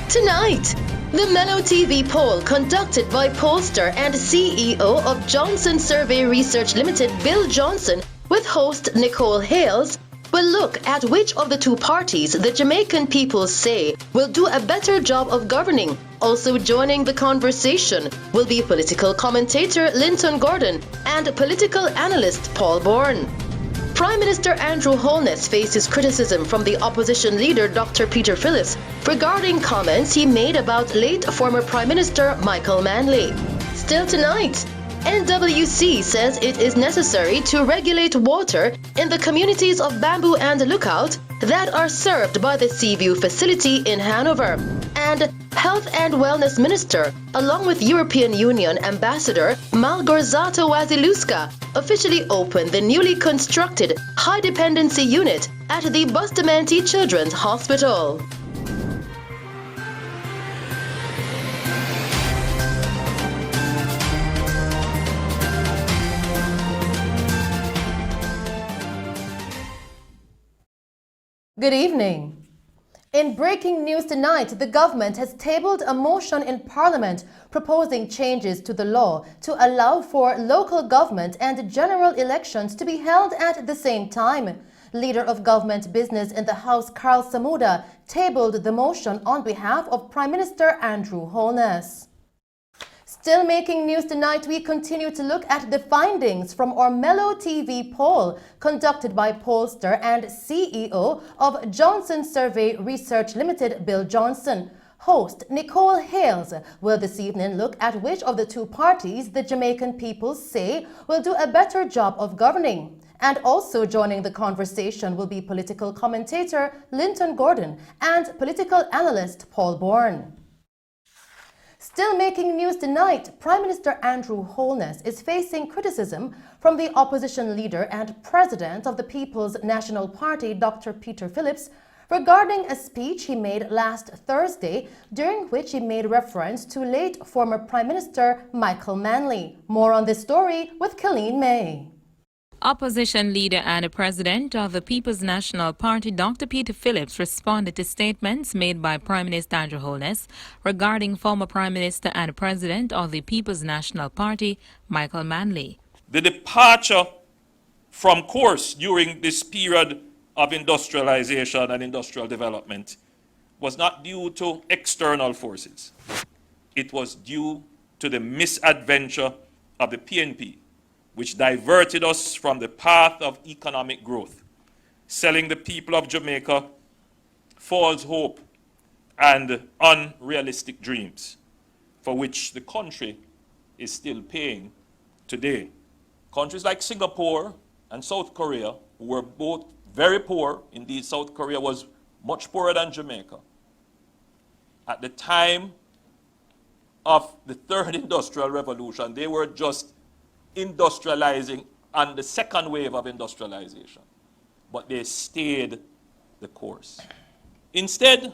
Tonight, the Mello TV poll conducted by POLLSTER and CEO of Johnson Survey Research Limited, Bill Johnson, with host NICOLE HAYLES, will look at which of the two parties the Jamaican people say will do a better job of governing. Also joining the conversation will be political commentator Linton and political analyst Paul Bourne. Prime Minister Andrew Holness faces criticism from the opposition leader Dr. Peter Phillips regarding comments he made about late former Prime Minister Michael Manley. Still tonight, NWC says it is necessary to regulate water in the communities of Bamboo and Lookout that are served by the Seaview facility in Hanover. And Health and Wellness Minister, along with European Union Ambassador MALGORZATA WASILEWSKA, officially opened the newly constructed high dependency unit at the Bustamante Children's Hospital. Good evening. In breaking news tonight, the government has tabled a motion in Parliament proposing changes to the law to allow for local government and general elections to be held at the same time. Leader of Government Business in the House, Carl Samuda, tabled the motion on behalf of Prime Minister Andrew Holness. Still making news tonight, we continue to look at the findings from our Mello TV poll conducted by POLLSTER and CEO of Johnson Survey Research Limited, Bill Johnson. Host NICOLE HAYLES will this evening look at which of the two parties the Jamaican people say will do a better job of governing. And also joining the conversation will be political commentator Linton and political analyst Paul Bourne. Still making news tonight, Prime Minister Andrew Holness is facing criticism from the opposition leader and president of the People's National Party, Dr. Peter Phillips, regarding a speech he made last Thursday, during which he made reference to late former Prime Minister Michael Manley. More on this story with Colleen May. Opposition leader and president of the People's National Party, Dr. Peter Phillips, responded to statements made by Prime Minister Andrew Holness regarding former Prime Minister and president of the People's National Party, Michael Manley. The departure from course during this period of industrialization and industrial development was not due to external forces. It was due to the misadventure of the PNP, which diverted us from the path of economic growth, selling the people of Jamaica false hope and unrealistic dreams, for which the country is still paying today. Countries like Singapore and South Korea, who were both very poor, indeed South Korea was much poorer than Jamaica, at the time of the third industrial revolution, they were just industrializing on the second wave of industrialization, but they stayed the course. Instead,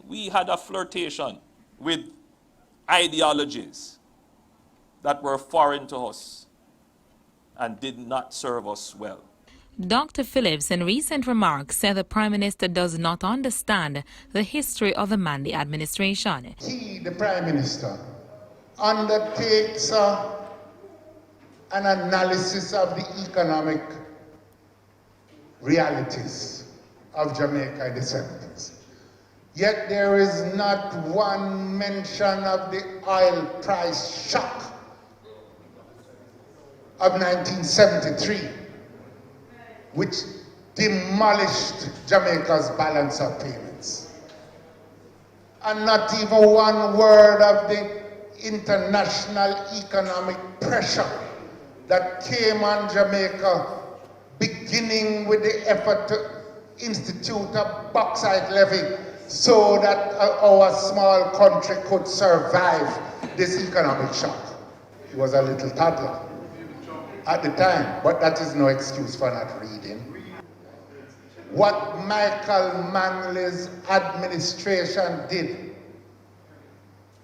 we had a flirtation with ideologies that were foreign to us and did not serve us well. Dr. Phillips, in recent remarks, said the Prime Minister does not understand the history of the Manley administration. He, the Prime Minister, undertakes an analysis of the economic realities of Jamaica in the 70s. Yet there is not one mention of the oil price shock of 1973, which demolished Jamaica's balance of payments. And not even one word of the international economic pressure that came on Jamaica, beginning with the effort to institute a bauxite levy so that our small country could survive this economic shock. He was a little toddler at the time, but that is no excuse for not reading. What Michael Manley's administration did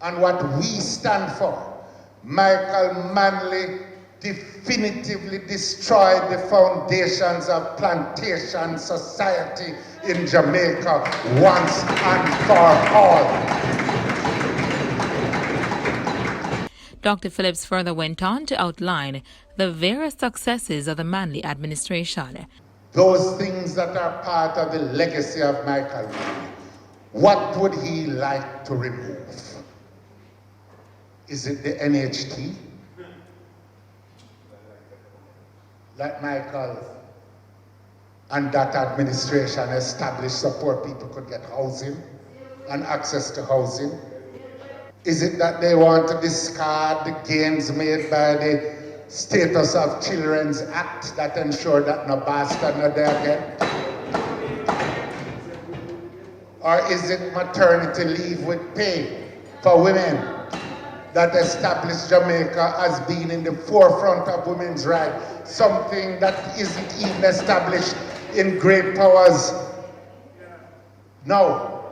and what we stand for, Michael Manley definitively destroyed the foundations of plantation society in Jamaica once and for all. Dr. Phillips further went on to outline the various successes of the Manley administration. Those things that are part of the legacy of Michael Manley, what would he like to remove? Is it the NHT? That Michael and that administration established so poor people could get housing and access to housing? Is it that they want to discard the gains made by the Status of Children's Act that ensure that no bastard no there again? Or is it maternity leave with pay for women that established Jamaica as being in the forefront of women's rights, something that isn't even established in great powers now?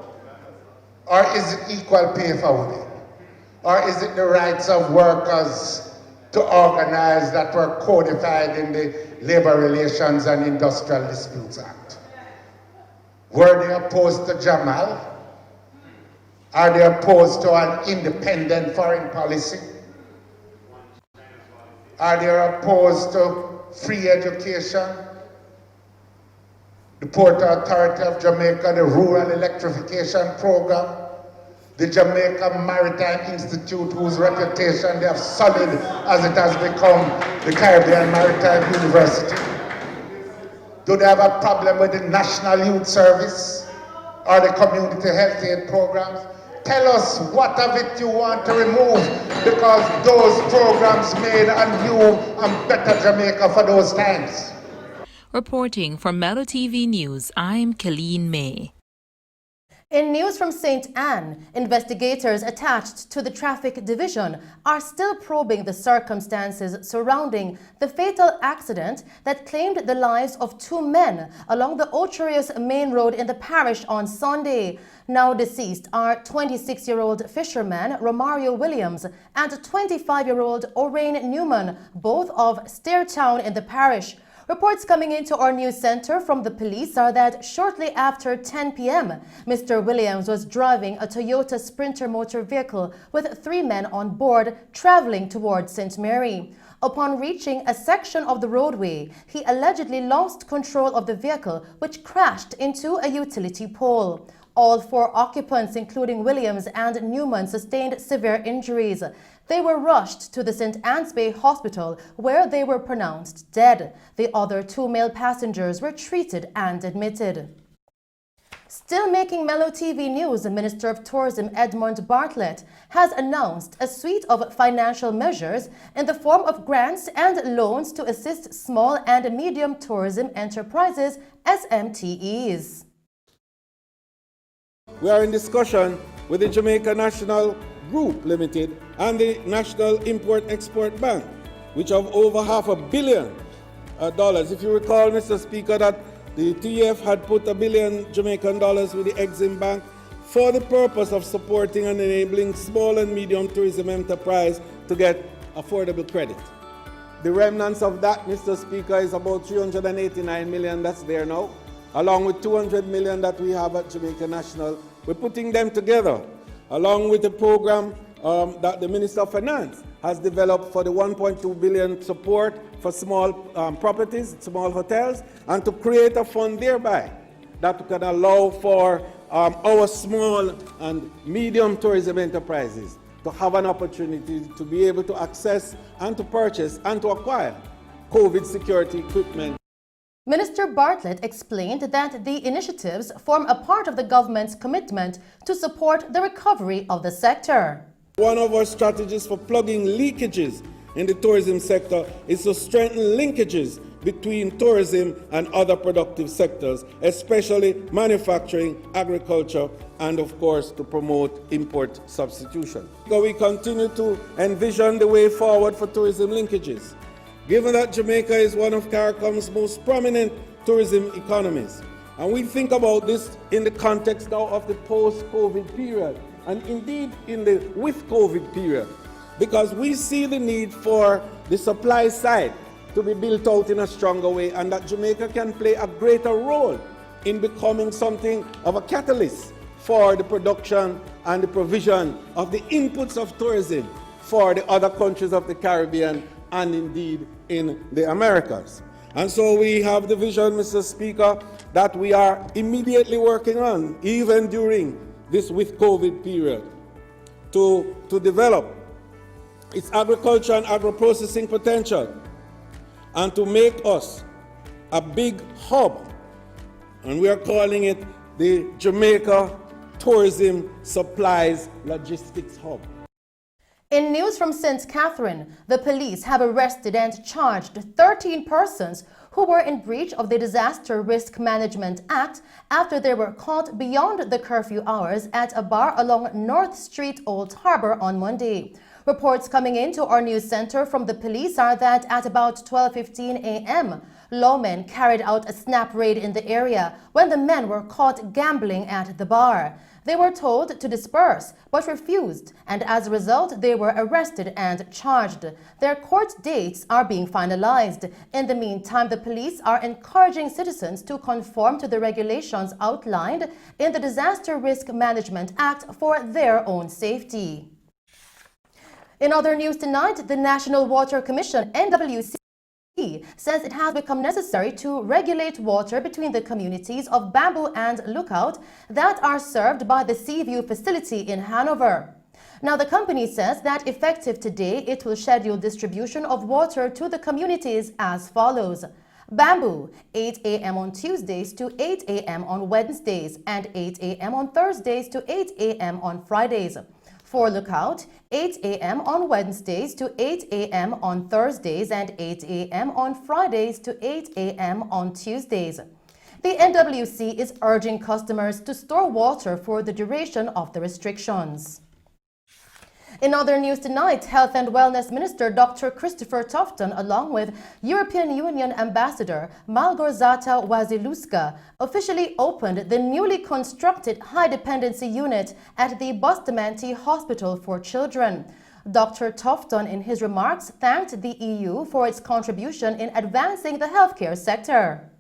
Or is it equal pay for women? Or is it the rights of workers to organize that were codified in the Labor Relations and Industrial Disputes Act? Were they opposed to Jamal? Are they opposed to an independent foreign policy? Are they opposed to free education? The Port Authority of Jamaica, the Rural Electrification Program, the Jamaica Maritime Institute, whose reputation they have solid as it has become the Caribbean Maritime University. Do they have a problem with the National Youth Service or the community health aid programs? Tell us what of it you want to remove, because those programs made a new and better Jamaica for those times. Reporting for Mello TV News, I'm Colleen May. In news from St. Anne, investigators attached to the Traffic Division are still probing the circumstances surrounding the fatal accident that claimed the lives of 2 men along the Ocherius Main Road in the parish on Sunday. Now deceased are 26-year-old fisherman Romario Williams and 25-year-old Orain Newman, both of Stairtown in the parish. Reports coming into our news center from the police are that shortly after 10 p.m., Mr. Williams was driving a Toyota Sprinter motor vehicle with 3 men on board traveling towards St. Mary. Upon reaching a section of the roadway, he allegedly lost control of the vehicle, which crashed into a utility pole. All 4 occupants, including Williams and Newman, sustained severe injuries. They were rushed to the St. Anne's Bay Hospital, where they were pronounced dead. The other 2 male passengers were treated and admitted. Still making Mello TV news, the Minister of Tourism Edmund Bartlett has announced a suite of financial measures in the form of grants and loans to assist small and medium tourism enterprises, SMTEs. We are in discussion with the Jamaica National Group Limited and the National Import-Export Bank, which have over $500 million. If you recall, Mr. Speaker, that the TF had put $1 billion Jamaican dollars with the Exim Bank for the purpose of supporting and enabling small and medium tourism enterprise to get affordable credit. The remnants of that, Mr. Speaker, is about $389 million that's there now, along with $200 million that we have at Jamaica National. We're putting them together, along with the program that the Minister of Finance has developed for the $1.2 billion support for small properties, small hotels, and to create a fund thereby that can allow for our small and medium tourism enterprises to have an opportunity to be able to access and to purchase and to acquire COVID security equipment. Minister Bartlett explained that the initiatives form a part of the government's commitment to support the recovery of the sector. One of our strategies for plugging leakages in the tourism sector is to strengthen linkages between tourism and other productive sectors, especially manufacturing, agriculture, and of course to promote import substitution. So we continue to envision the way forward for tourism linkages. Given that Jamaica is one of CARICOM's most prominent tourism economies, and we think about this in the context now of the post-COVID period, and indeed in the with-COVID period, because we see the need for the supply side to be built out in a stronger way, and that Jamaica can play a greater role in becoming something of a catalyst for the production and the provision of the inputs of tourism for the other countries of the Caribbean and indeed in the Americas. And so we have the vision, Mr. Speaker, that we are immediately working on, even during this with COVID period, to develop its agriculture and agro-processing potential and to make us a big hub. And we are calling it the Jamaica Tourism Supplies Logistics Hub. In news from St. Catherine, the police have arrested and charged 13 persons who were in breach of the Disaster Risk Management Act after they were caught beyond the curfew hours at a bar along North Street, Old Harbour on Monday. Reports coming into our news center from the police are that at about 12:15 a.m., lawmen carried out a snap raid in the area when the men were caught gambling at the bar. They were told to disperse, but refused, and as a result, they were arrested and charged. Their court dates are being finalized. In the meantime, the police are encouraging citizens to conform to the regulations outlined in the Disaster Risk Management Act for their own safety. In other news tonight, the National Water Commission, NWC, says it has become necessary to regulate water between the communities of Bamboo and Lookout that are served by the Seaview facility in Hanover. Now, the company says that effective today, it will schedule distribution of water to the communities as follows. Bamboo, 8 a.m. on Tuesdays to 8 a.m. on Wednesdays and 8 a.m. on Thursdays to 8 a.m. on Fridays. For Lookout, 8 a.m. on Wednesdays to 8 a.m. on Thursdays and 8 a.m. on Fridays to 8 a.m. on Tuesdays. The NWC is urging customers to store water for the duration of the restrictions. In other news tonight, Health and Wellness Minister Dr. Christopher Tufton, along with European Union Ambassador MALGORZATA WASILEWSKA, officially opened the newly constructed high-dependency unit at the Bustamante Hospital for Children. Dr. Tufton, in his remarks, thanked the EU for its contribution in advancing the healthcare sector.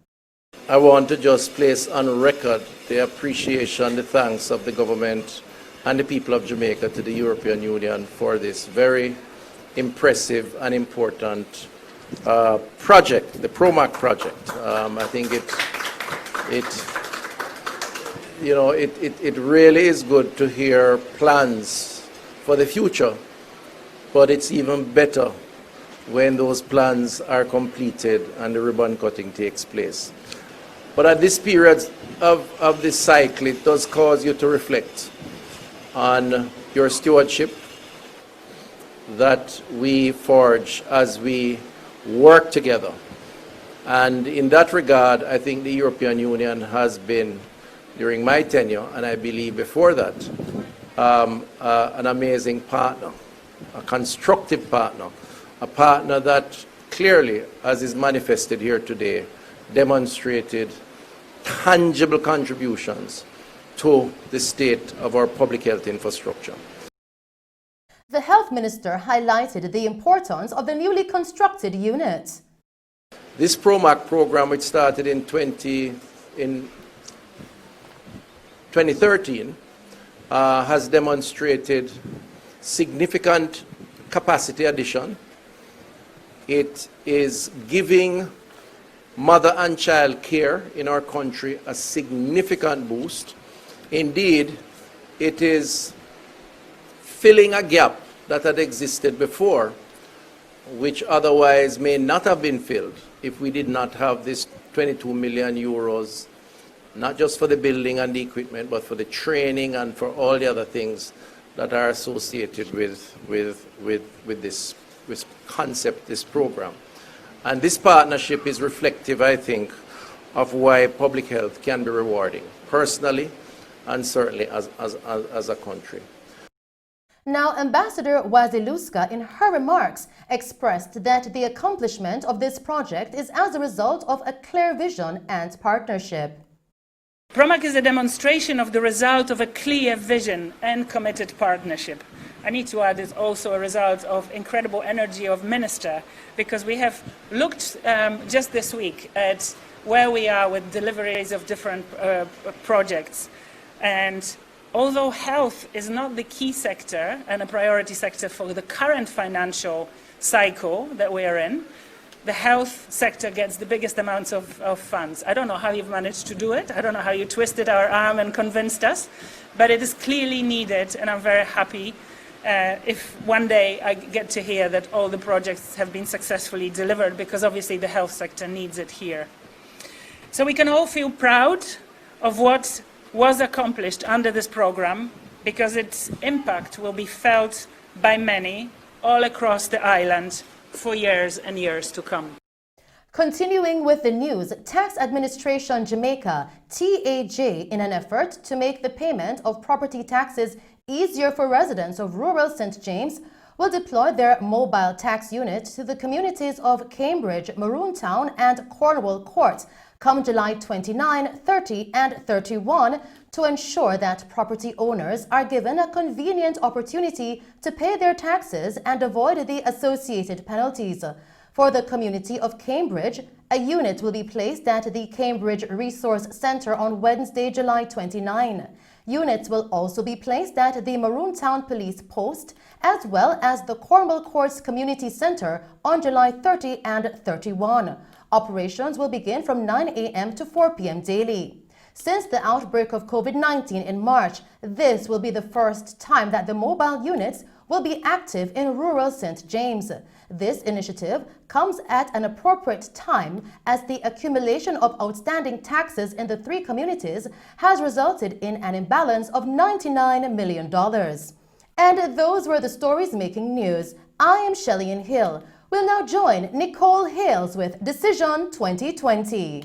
I want to just place on record the appreciation, the thanks of the government and the people of Jamaica to the European Union for this very impressive and important project, the PROMAC project. I think it really is good to hear plans for the future, but it's even better when those plans are completed and the ribbon cutting takes place. But at this period of this cycle, it does cause you to reflect on your stewardship that we forge as we work together. And in that regard, I think the European Union has been, during my tenure, and I believe before that, an amazing partner, a constructive partner, a partner that clearly, as is manifested here today, demonstrated tangible contributions to the state of our public health infrastructure. The Health Minister highlighted the importance of the newly constructed unit. This PROMAC program, which started in 2013, has demonstrated significant capacity addition. It is giving mother and child care in our country a significant boost. Indeed, it is filling a gap that had existed before, which otherwise may not have been filled if we did not have this 22 million euros, not just for the building and the equipment, but for the training and for all the other things that are associated with this concept, this program. And this partnership is reflective, I think, of why public health can be rewarding, personally and certainly as a country. Now, Ambassador WASILEWSKA, in her remarks, expressed that the accomplishment of this project is as a result of a clear vision and partnership. PROMAC is a demonstration of the result of a clear vision and committed partnership. I need to add it's also a result of incredible energy of Minister, because we have looked just this week at where we are with deliveries of different projects. And Although health is not the key sector and a priority sector for the current financial cycle that we are in, the health sector gets the biggest amounts of funds. I don't know how you've managed to do it. I don't know how you twisted our arm and convinced us, but it is clearly needed, and I'm very happy if one day I get to hear that all the projects have been successfully delivered, because obviously the health sector needs it here. So we can all feel proud of what was accomplished under this program, because its impact will be felt by many all across the island for years and years to come. Continuing with the news, Tax Administration Jamaica, TAJ, in an effort to make the payment of property taxes easier for residents of rural St. James, will deploy their mobile tax unit to the communities of Cambridge, Maroontown and Cornwall Court come July 29, 30 and 31 to ensure that property owners are given a convenient opportunity to pay their taxes and avoid the associated penalties. For the community of Cambridge, a unit will be placed at the Cambridge Resource Centre on Wednesday, July 29. Units will also be placed at the Maroontown Police Post as well as the Cornwall Courts Community Centre on July 30 and 31. Operations will begin from 9 a.m. to 4 p.m. daily. Since the outbreak of COVID-19 in March, this will be the first time that the mobile units will be active in rural St. James. This initiative comes at an appropriate time as the accumulation of outstanding taxes in the three communities has resulted in an imbalance of $99 million. And those were the stories making news. I am Shelley Hill. We'll now join Nicole Hales with Decision 2020.